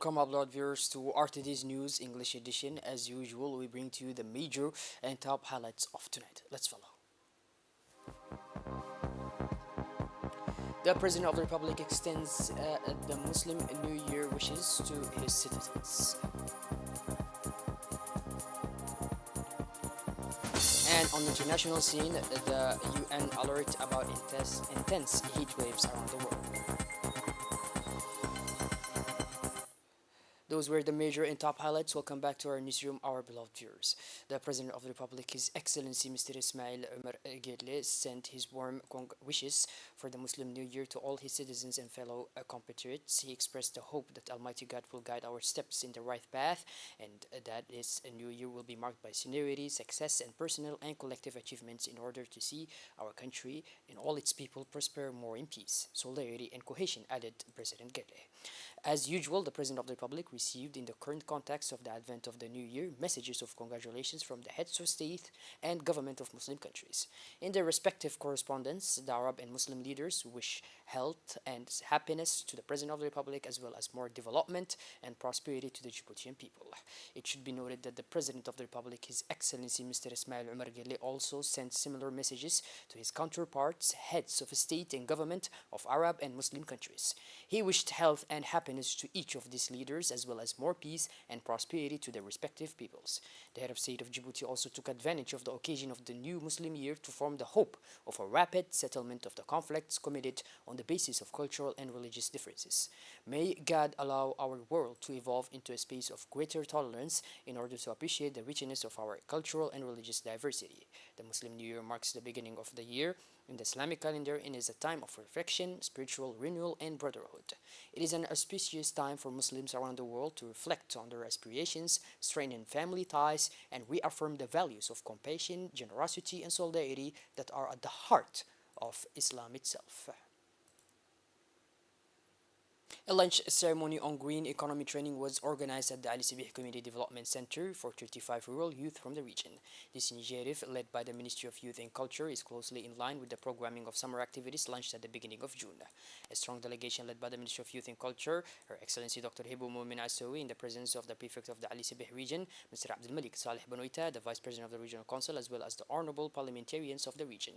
Welcome, upload viewers, to RTD's News English edition. As usual, we bring to you the major and top highlights of tonight. Let's follow. The President of the Republic extends the Muslim New Year wishes to his citizens. And on the international scene, the UN alert about intense heat waves around the world. Those were the major and top highlights. Welcome back to our newsroom, our beloved viewers. The President of the Republic, His Excellency Mr. Ismail Omar Guelleh, sent his warm wishes for the Muslim New Year to all his citizens and fellow compatriots. He expressed the hope that Almighty God will guide our steps in the right path and that this new year will be marked by sincerity, success, and personal and collective achievements in order to see our country and all its people prosper more in peace, solidarity, and cohesion, added President Guelleh. As usual, the President of the Republic received, in the current context of the advent of the new year, messages of congratulations from the heads of state and government of Muslim countries. In their respective correspondence, the Arab and Muslim leaders wish health and happiness to the President of the Republic, as well as more development and prosperity to the Djiboutian people. It should be noted that the President of the Republic, His Excellency Mr. Ismail Omar Guelleh, also sent similar messages to his counterparts, heads of state and government of Arab and Muslim countries. He wished health and happiness to each of these leaders, as well as more peace and prosperity to their respective peoples. The head of state of Djibouti also took advantage of the occasion of the new Muslim year to form the hope of a rapid settlement of the conflicts committed on the basis of cultural and religious differences. May God allow our world to evolve into a space of greater tolerance in order to appreciate the richness of our cultural and religious diversity. The Muslim New Year marks the beginning of the year in the Islamic calendar and is a time of reflection, spiritual renewal, and brotherhood. It is an auspicious time for Muslims around the world to reflect on their aspirations, strengthen family ties, and reaffirm the values of compassion, generosity, and solidarity that are at the heart of Islam itself. A lunch ceremony on green economy training was organized at the Ali Sibih Community Development Center for 35 rural youth from the region. This initiative, led by the Ministry of Youth and Culture, is closely in line with the programming of summer activities launched at the beginning of June. A strong delegation led by the Ministry of Youth and Culture, Her Excellency Dr. Hibu Mumin Asawi, in the presence of the Prefect of the Ali Sibih region, Mr. Abdul Malik Saleh Banoita, the Vice President of the Regional Council, as well as the honorable parliamentarians of the region.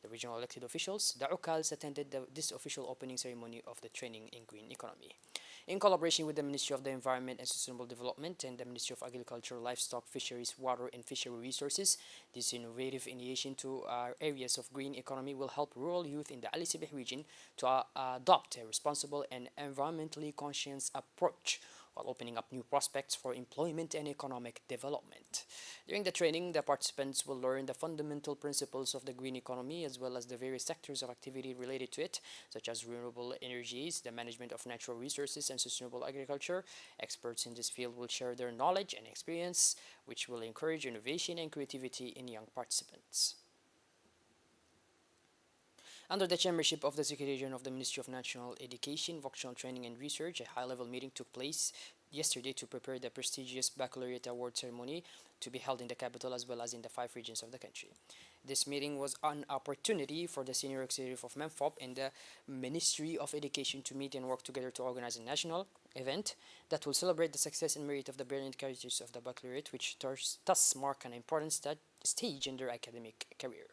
The regional elected officials, the Ukals, attended this official opening ceremony of the training in green economy. In collaboration with the Ministry of the Environment and Sustainable Development and the Ministry of Agriculture, Livestock, Fisheries, Water, and Fishery Resources, this innovative initiation to areas of green economy will help rural youth in the Ali Sibih region to adopt a responsible and environmentally conscious approach while opening up new prospects for employment and economic development. During the training, the participants will learn the fundamental principles of the green economy as well as the various sectors of activity related to it, such as renewable energies, the management of natural resources, and sustainable agriculture. Experts in this field will share their knowledge and experience, which will encourage innovation and creativity in young participants. Under the chairmanship of the Secretary General of the Ministry of National Education, Vocational Training and Research, a high-level meeting took place yesterday to prepare the prestigious Baccalaureate Award ceremony to be held in the capital as well as in the 5 regions of the country. This meeting was an opportunity for the senior executive of MEMFOP and the Ministry of Education to meet and work together to organize a national event that will celebrate the success and merit of the brilliant graduates of the Baccalaureate, which thus mark an important stage in their academic career.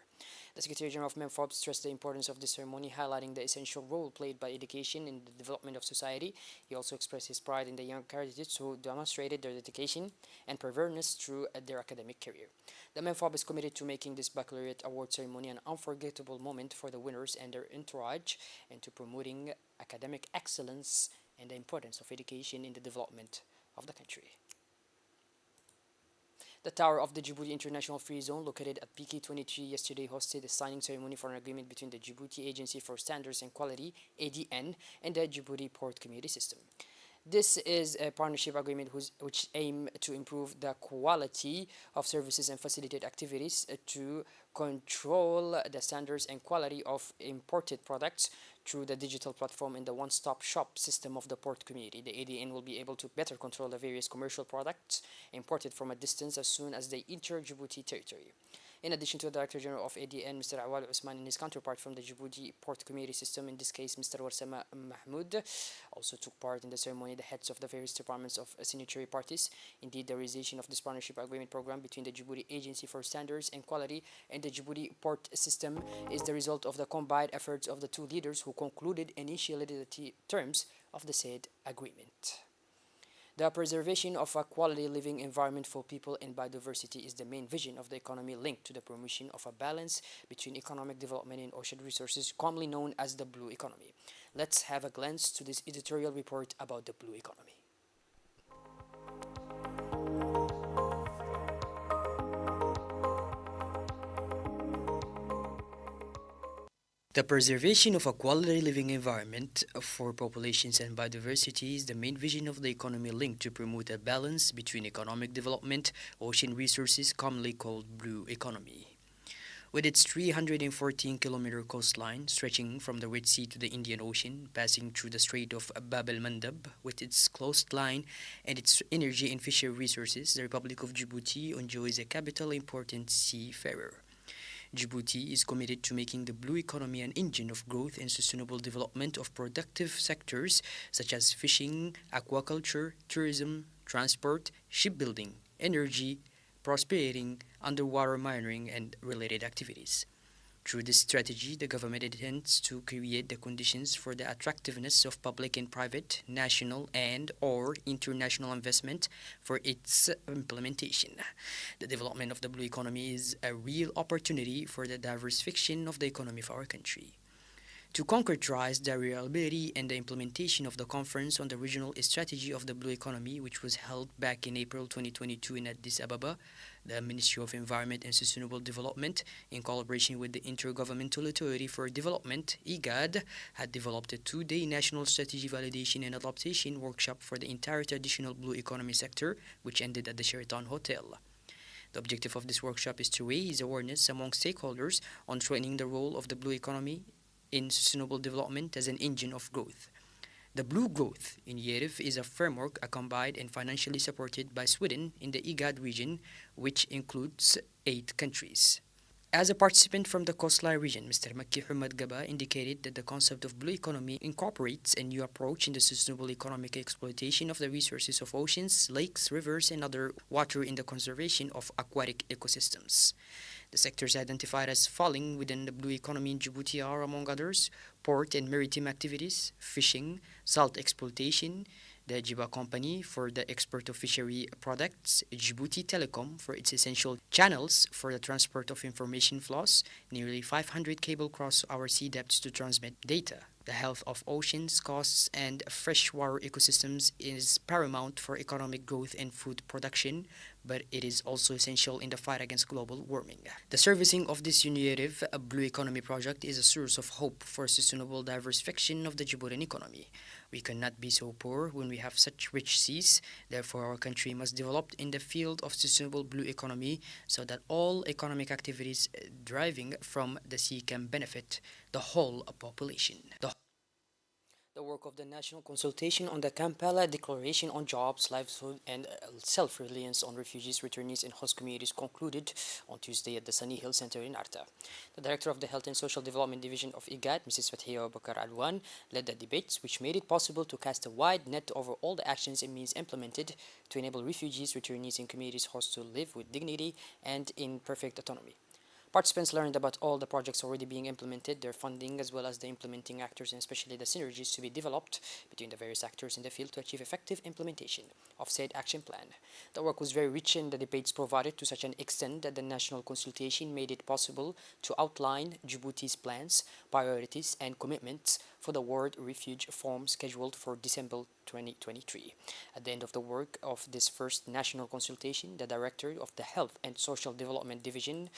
The Secretary General of MEMFOP stressed the importance of this ceremony, highlighting the essential role played by education in the development of society. He also expressed his pride in the young candidates who demonstrated their dedication and perseverance through their academic career. The MEMFOP is committed to making this Baccalaureate Award ceremony an unforgettable moment for the winners and their entourage, and to promoting academic excellence and the importance of education in the development of the country. The Tower of the Djibouti International Free Zone, located at PK23, yesterday hosted a signing ceremony for an agreement between the Djibouti Agency for Standards and Quality, ADN, and the Djibouti Port Community System. This is a partnership agreement which aim to improve the quality of services and facilitate activities to control the standards and quality of imported products through the digital platform in the one-stop shop system of the port community. The ADN will be able to better control the various commercial products imported from a distance as soon as they enter Djibouti territory. In addition to the Director General of ADN, Mr. Awal Usman, and his counterpart from the Djibouti Port Community System, in this case Mr. Warsama Mahmoud, also took part in the ceremony. The heads of the various departments of signatory parties. Indeed, the realization of this partnership agreement program between the Djibouti Agency for Standards and Quality and the Djibouti Port System is the result of the combined efforts of the two leaders who concluded initially the terms of the said agreement. The preservation of a quality living environment for people and biodiversity is the main vision of the economy linked to the promotion of a balance between economic development and ocean resources, commonly known as the blue economy. Let's have a glance to this editorial report about the blue economy. The preservation of a quality living environment for populations and biodiversity is the main vision of the economy linked to promote a balance between economic development, ocean resources, commonly called blue economy. With its 314-kilometer coastline stretching from the Red Sea to the Indian Ocean, passing through the Strait of Bab el-Mandab, with its coastline and its energy and fishery resources, the Republic of Djibouti enjoys a capital important seafarer. Djibouti is committed to making the blue economy an engine of growth and sustainable development of productive sectors such as fishing, aquaculture, tourism, transport, shipbuilding, energy, prospering, underwater mining, and related activities. Through this strategy, the government intends to create the conditions for the attractiveness of public and private, national and/or international investment for its implementation. The development of the blue economy is a real opportunity for the diversification of the economy of our country. To concretize the reliability and the implementation of the Conference on the Regional Strategy of the Blue Economy, which was held back in April 2022 in Addis Ababa, the Ministry of Environment and Sustainable Development, in collaboration with the Intergovernmental Authority for Development, IGAD, had developed a two-day national strategy validation and adaptation workshop for the entire traditional blue economy sector, which ended at the Sheraton Hotel. The objective of this workshop is to raise awareness among stakeholders on strengthening the role of the blue economy in sustainable development as an engine of growth. The Blue Growth Initiative is a framework accompanied and financially supported by Sweden in the IGAD region, which includes 8 countries. As a participant from the coastline region, Mr. Makki Hamad Gaba indicated that the concept of blue economy incorporates a new approach in the sustainable economic exploitation of the resources of oceans, lakes, rivers, and other water in the conservation of aquatic ecosystems. The sectors identified as falling within the blue economy in Djibouti are, among others, port and maritime activities, fishing, salt exploitation, the Jiba Company for the export of fishery products, Djibouti Telecom for its essential channels for the transport of information flows, nearly 500 cable cross our sea depths to transmit data. The health of oceans, coasts, and freshwater ecosystems is paramount for economic growth and food production, but it is also essential in the fight against global warming. The servicing of this innovative blue economy project is a source of hope for sustainable diversification of the Djiboutian economy. We cannot be so poor when we have such rich seas. Therefore, our country must develop in the field of sustainable blue economy so that all economic activities deriving from the sea can benefit the whole population. The work of the National Consultation on the Kampala Declaration on Jobs, Livelihood, and Self-Reliance on Refugees, Returnees, and Host Communities concluded on Tuesday at the Sunny Hill Center in Arta. The Director of the Health and Social Development Division of IGAD, Mrs. Fathiya Bakar Alwan, led the debates, which made it possible to cast a wide net over all the actions and means implemented to enable refugees, returnees, and communities hosts to live with dignity and in perfect autonomy. Participants learned about all the projects already being implemented, their funding, as well as the implementing actors and especially the synergies to be developed between the various actors in the field to achieve effective implementation of said action plan. The work was very rich and the debates provided to such an extent that the national consultation made it possible to outline Djibouti's plans, priorities, and commitments for the World Refuge Forum scheduled for December 2023. At the end of the work of this first national consultation, the Director of the Health and Social Development Division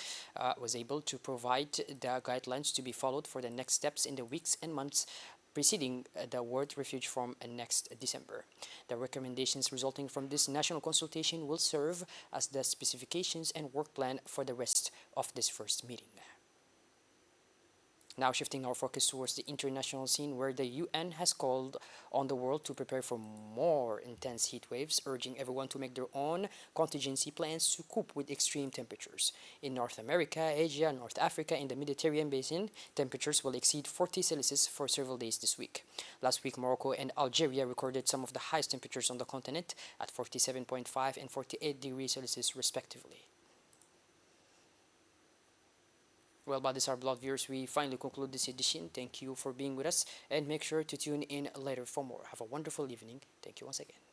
was able to provide the guidelines to be followed for the next steps in the weeks and months preceding the World Refuge Forum next December. The recommendations resulting from this national consultation will serve as the specifications and work plan for the rest of this first meeting. Now shifting our focus towards the international scene where the UN has called on the world to prepare for more intense heat waves, urging everyone to make their own contingency plans to cope with extreme temperatures. In North America, Asia, North Africa, and the Mediterranean basin, temperatures will exceed 40 Celsius for several days this week. Last week, Morocco and Algeria recorded some of the highest temperatures on the continent at 47.5 and 48 degrees Celsius respectively. Well, by this, our blood viewers, we finally conclude this edition. Thank you for being with us, and make sure to tune in later for more. Have a wonderful evening. Thank you once again.